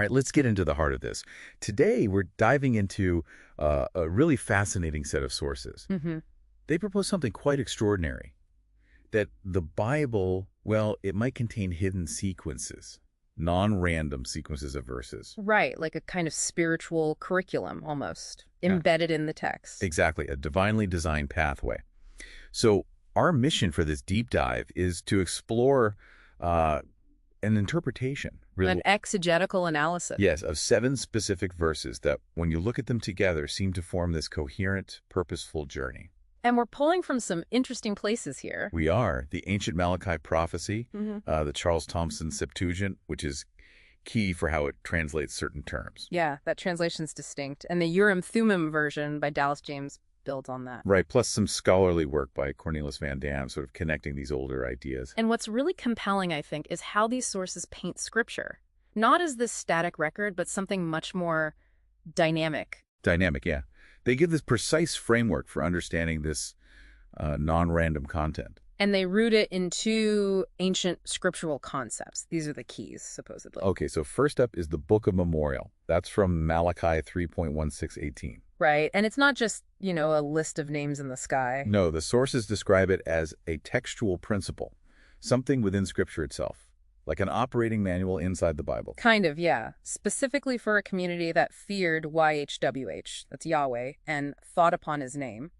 All right, let's get into the heart of this. Today, we're diving into a really fascinating set of sources. They propose something quite extraordinary, that the Bible, well, it might contain hidden sequences, non-random sequences of verses. Right, like a kind of spiritual curriculum almost, embedded in the text. Exactly, a divinely designed pathway. So our mission for this deep dive is to explore an interpretation, really. An exegetical analysis. Yes, of 7 specific verses that, when you look at them together, seem to form this coherent, purposeful journey. And we're pulling from some interesting places here. We are. The ancient Malachi prophecy, the Charles Thomson Septuagint, which is key for how it translates certain terms. Yeah, that translation's distinct. And the Urim and Thummim version by Dallas James builds on that. Right, plus some scholarly work by Cornelius Van Dam, sort of connecting these older ideas. And what's really compelling, I think, is how these sources paint Scripture. Not as this static record, but something much more dynamic. Dynamic, yeah. They give this precise framework for understanding this non-random content. And they root it in 2 ancient scriptural concepts. These are the keys, supposedly. Okay, so first up is the Book of Memorial. That's from Malachi 3.1618. Right, and it's not just, a list of names in the sky. No, the sources describe it as a textual principle, something within Scripture itself, like an operating manual inside the Bible. Kind of, yeah. Specifically for a community that feared YHWH, that's Yahweh, and thought upon his name.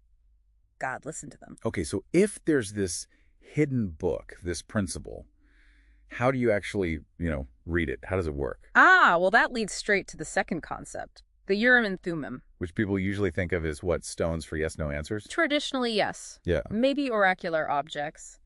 God, listen to them. Okay, so if there's this hidden book, this principle, how do you actually, read it? How does it work? Well, that leads straight to the second concept, the Urim and Thummim. Which people usually think of as, what, stones for yes-no answers? Traditionally, yes. Yeah. Maybe oracular objects.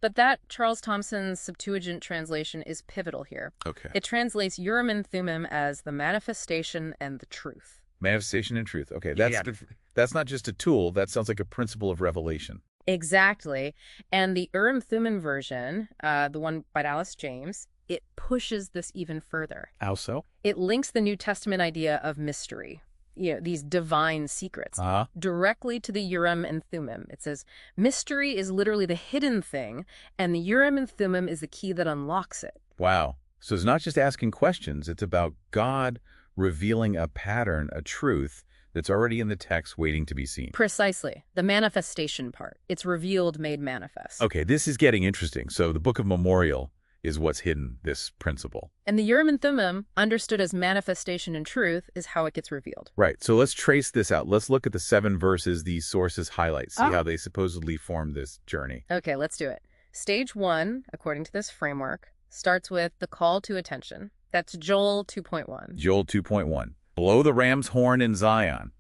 But that Charles Thomson Septuagint translation is pivotal here. Okay. It translates Urim and Thummim as the manifestation and the truth. Manifestation and truth. Okay, that's not just a tool. That sounds like a principle of revelation. Exactly. And the Urim Thummim version, the one by Dallas James, it pushes this even further. How so? It links the New Testament idea of mystery, these divine secrets, directly to the Urim and Thummim. It says, mystery is literally the hidden thing, and the Urim and Thummim is the key that unlocks it. Wow. So it's not just asking questions. It's about God revealing a pattern, a truth that's already in the text waiting to be seen. Precisely. The manifestation part. It's revealed, made manifest. Okay, this is getting interesting. So the Book of Memorial is what's hidden, this principle. And the Urim and Thummim, understood as manifestation and truth, is how it gets revealed. Right. So let's trace this out. Let's look at the 7 verses these sources highlight, see how they supposedly form this journey. Okay, let's do it. Stage 1, according to this framework, starts with the call to attention. That's Joel 2.1. Joel 2.1. Blow the ram's horn in Zion.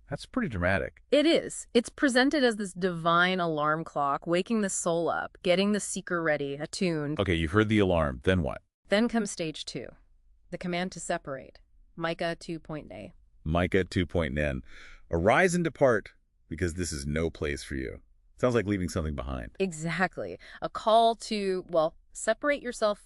That's pretty dramatic. It is. It's presented as this divine alarm clock, waking the soul up, getting the seeker ready, attuned. Okay, you've heard the alarm. Then what? Then comes stage 2, the command to separate. Micah 2.9. Micah 2.9. Arise and depart, because this is no place for you. Sounds like leaving something behind. Exactly. A call to, separate yourself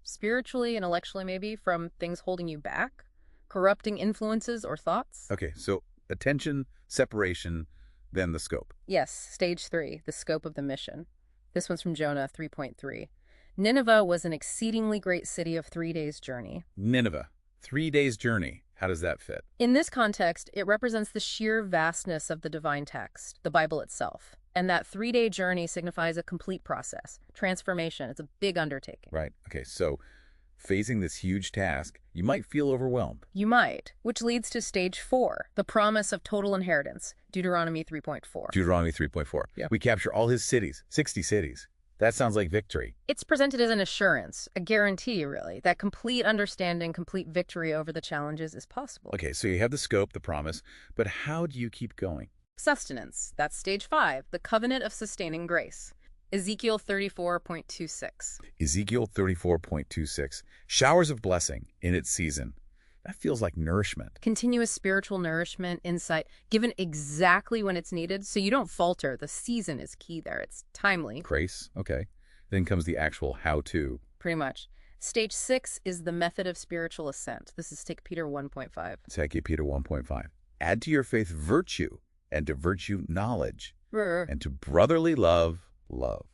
spiritually, intellectually maybe, from things holding you back, corrupting influences or thoughts. Okay, so attention, separation, then the scope. Yes, stage 3, the scope of the mission. This one's from Jonah 3.3. Nineveh was an exceedingly great city of 3 days' journey. Nineveh, 3 days' journey. How does that fit? In this context, it represents the sheer vastness of the divine text, the Bible itself. And that 3-day journey signifies a complete process, transformation. It's a big undertaking. Right. Okay, so facing this huge task, you might feel overwhelmed. You might, which leads to stage 4, the promise of total inheritance, Deuteronomy 3.4. Deuteronomy 3.4. Yeah. We capture all his cities, 60 cities. That sounds like victory. It's presented as an assurance, a guarantee, really, that complete understanding, complete victory over the challenges is possible. Okay, so you have the scope, the promise, but how do you keep going? Sustenance. That's stage 5, the covenant of sustaining grace. Ezekiel 34.26. Ezekiel 34.26. Showers of blessing in its season. That feels like nourishment. Continuous spiritual nourishment, insight, given exactly when it's needed, so you don't falter. The season is key there. It's timely. Grace, okay. Then comes the actual how-to. Pretty much. Stage 6 is the method of spiritual ascent. This is 2 Peter 1.5. 2 Peter 1.5. Add to your faith virtue, and to virtue knowledge, and to brotherly love, love.